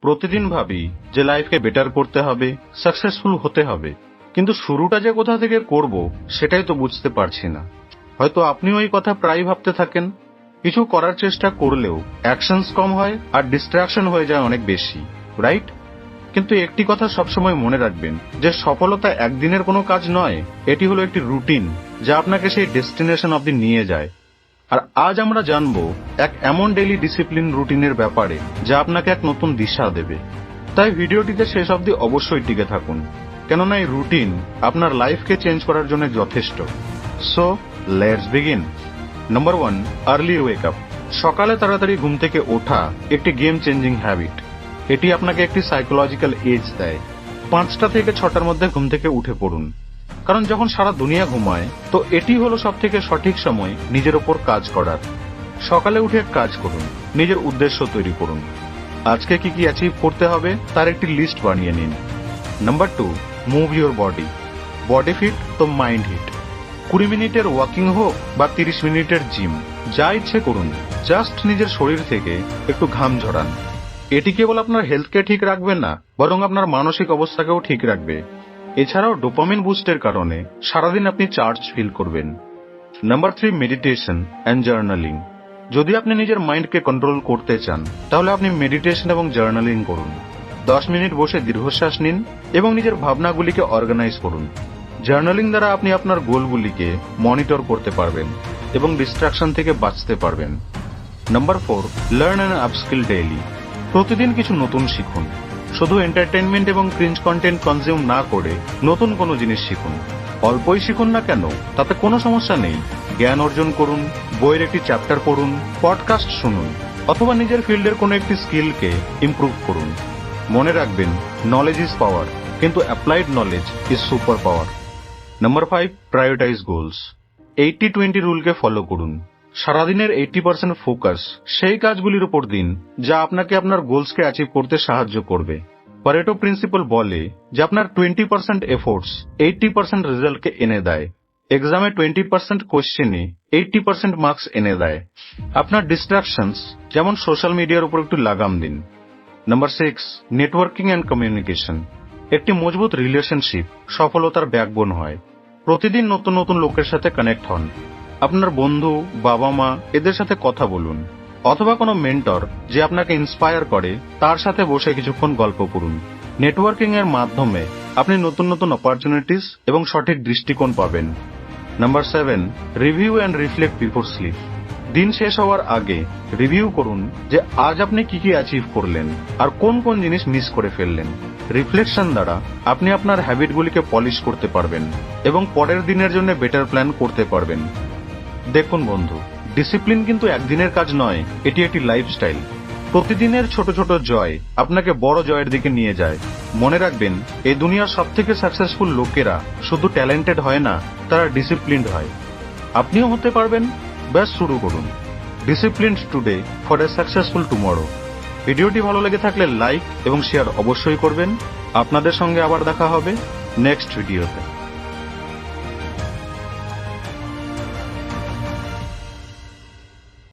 প্রতিদিন ভাবি যে লাইফকে বেটার করতে হবে, সাকসেসফুল হতে হবে, কিন্তু শুরুটা যে কোথা থেকে করব সেটাই তো বুঝতে পারছি না। হয়তো আপনিও এই কথা প্রায় ভাবতে থাকেন। কিছু করার চেষ্টা করলেও অ্যাকশনস কম হয় আর ডিস্ট্রাকশন হয়ে যায় অনেক বেশি, রাইট? কিন্তু একটি কথা সবসময় মনে রাখবেন যে সফলতা একদিনের কোনো কাজ নয়, এটি হলো একটি রুটিন যা আপনাকে সেই ডেস্টিনেশন অবধি নিয়ে যায়। আর আজ আমরা জানবো এক এমন ডেইলি ডিসিপ্লিন রুটিনের ব্যাপারে যা আপনাকে এক নতুন দিশা দেবে। তাই ভিডিওটিতে শেষ অবধি অবশ্যই টিকে থাকুন, কেননা এই রুটিন আপনার লাইফকে চেঞ্জ করার জন্য যথেষ্ট। So let's begin. Number 1, early wake up. সকালে তাড়াতাড়ি ঘুম থেকে ওঠা একটি গেম চেঞ্জিং হ্যাবিট। এটি আপনাকে একটি সাইকোলজিক্যাল এজ দেয়। 5টা থেকে 6টার মধ্যে ঘুম থেকে উঠে পড়ুন, কারণ যখন সারা দুনিয়া ঘুমায় তো এটি হলো সব থেকে সঠিক সময় নিজের ওপর কাজ করার। সকালে উঠে কাজ করুন, নিজের উদ্দেশ্য তৈরি করুন। আজকে কি কি অ্যাচিভ করতে হবে তার একটি লিস্ট বানিয়ে নিন। Number 2, move your body. Body fit তো মাইন্ড হিট। 20 মিনিটের ওয়াকিং হোক বা 30 মিনিটের জিম, যা ইচ্ছে করুন, জাস্ট নিজের শরীর থেকে একটু ঘাম ঝরান। এটি কেবল আপনার হেলথকে ঠিক রাখবে না, বরং আপনার মানসিক অবস্থাকেও ঠিক রাখবে। এছাড়াও ডোপামিন বুস্টের কারণে সারাদিন আপনি চার্জ ফিল করবেন। Number 3, meditation and journaling. যদি আপনি নিজের মাইন্ডকে কন্ট্রোল করতে চান তাহলে আপনি মেডিটেশন এবং জার্নালিং করুন। 10 মিনিট বসে দীর্ঘশ্বাস নিন এবং নিজের ভাবনাগুলিকে অর্গানাইজ করুন। জার্নালিং দ্বারা আপনি আপনার গোলগুলিকে মনিটর করতে পারবেন এবং ডিস্ট্রাকশন থেকে বাঁচতে পারবেন। Number 4, learn and upskill daily. প্রতিদিন কিছু নতুন শিখুন। শুধু এন্টারটেইনমেন্ট এবং ক্রিঞ্জ কন্টেন্ট কনজিউম না করে নতুন কোনো জিনিস শিখুন। অল্পই শিখুন না কেন, তাতে কোনো সমস্যা নেই। জ্ঞান অর্জন করুন, বইয়ের একটি চ্যাপ্টার পড়ুন, পডকাস্ট শুনুন, অথবা নিজের ফিল্ডের কোনো একটি স্কিলকে ইমপ্রুভ করুন। মনে রাখবেন, নলেজ ইজ পাওয়ার, কিন্তু applied knowledge is super power. Number 5, prioritize goals. 80-20 রুলকে ফলো করুন। সারাদিনের 80% ফোকাস সেই কাজগুলির উপর দিন যা আপনাকে আপনার গোলসকে অ্যাচিভ করতে সাহায্য করবে। পারেটো প্রিন্সিপাল বলে যে আপনার 20% এফোর্টস 80% রেজাল্টকে এনে দেয়। এক্সামে 20% কোয়েশ্চেনে 80% মার্কস এনে দেয়। আপনার ডিস্ট্রাকশনস যেমন সোশ্যাল মিডিয়ার উপর একটু লাগাম দিন। Number 6, networking and communication. একটি মজবুত রিলেশনশিপ সফলতার ব্যাকবোন হয়। প্রতিদিন নতুন নতুন লোকের সাথে কানেক্ট হন। আপনার বন্ধু, বাবা মা এদের সাথে কথা বলুন, অথবা কোনো মেন্টর যে আপনাকে ইন্সপায়ার করে তার সাথে বসে কিছুক্ষণ গল্প করুন। নেটওয়ার্কিং এর মাধ্যমে আপনি নতুন নতুন অপরচুনিটিস এবং সঠিক দৃষ্টিকোণ পাবেন। Number 7, review and reflect before sleep. দিন শেষ হওয়ার আগে রিভিউ করুন যে আজ আপনি কি কি অ্যাচিভ করলেন আর কোন কোন জিনিস মিস করে ফেললেন। রিফ্লেকশন দ্বারা আপনি আপনার হ্যাবিটগুলিকে পলিশ করতে পারবেন এবং পরের দিনের জন্য বেটার প্ল্যান করতে পারবেন। দেখুন বন্ধু, ডিসিপ্লিন কিন্তু একদিনের কাজ নয়, এটি একটি লাইফস্টাইল। প্রতিদিনের ছোট ছোট জয় আপনাকে বড় জয়ের দিকে নিয়ে যায়। মনে রাখবেন, এই দুনিয়ার সবথেকে সাকসেসফুল লোকেরা শুধু ট্যালেন্টেড হয় না, তারা ডিসিপ্লিনড হয়। আপনিও হতে পারবেন। ব্যাস শুরু করুন। Disciplined today for a successful tomorrow. ভিডিওটি ভালো লেগে থাকলে লাইক এবং শেয়ার অবশ্যই করবেন। আপনাদের সঙ্গে আবার দেখা হবে নেক্সট ভিডিওতে।